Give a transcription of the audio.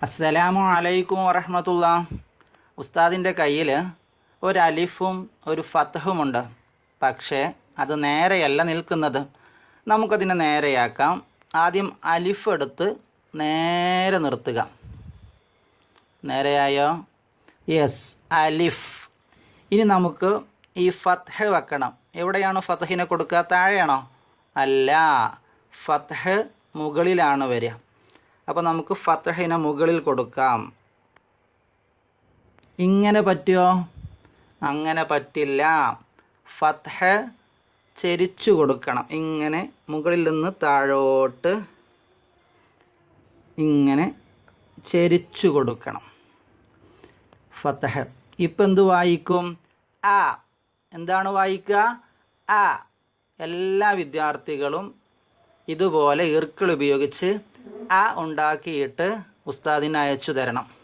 അസ്സലാമു അലൈക്കും വറഹ്മത്തുള്ളാ. ഉസ്താദിൻ്റെ കയ്യിൽ ഒരു അലിഫും ഒരു ഫത്ഹുമുണ്ട്. പക്ഷേ അത് നേരെയല്ല നിൽക്കുന്നത്. നമുക്കതിനെ നേരെയാക്കാം. ആദ്യം അലിഫ് എടുത്ത് നേരെ നിർത്തുക. നേരെയായോ? യെസ്, അലിഫ്. ഇനി നമുക്ക് ഈ ഫത്ഹ് വെക്കണം. എവിടെയാണ് ഫത്ഹിനെ കൊടുക്കുക? താഴെയാണോ? അല്ല, ഫത്ഹ് മുകളിലാണ് വരിക. അപ്പോൾ നമുക്ക് ഫത്ഹിനെ മുകളിൽ കൊടുക്കാം. ഇങ്ങനെ പറ്റുമോ? അങ്ങനെ പറ്റില്ല. ഫത്ഹ് ചെരിച്ചു കൊടുക്കണം. ഇങ്ങനെ മുകളിൽ നിന്ന് താഴോട്ട് ഇങ്ങനെ ചെരിച്ചു കൊടുക്കണം ഫത്ഹ്. ഇപ്പം എന്ത് വായിക്കും? ആ. എന്താണ് വായിക്കുക? ആ. എല്ലാ വിദ്യാർത്ഥികളും ഇതുപോലെ ഇർക്കിൾ ഉപയോഗിച്ച് ആ ഉണ്ടാക്കിയിട്ട് ഉസ്താദിന് അയച്ചു തരണം.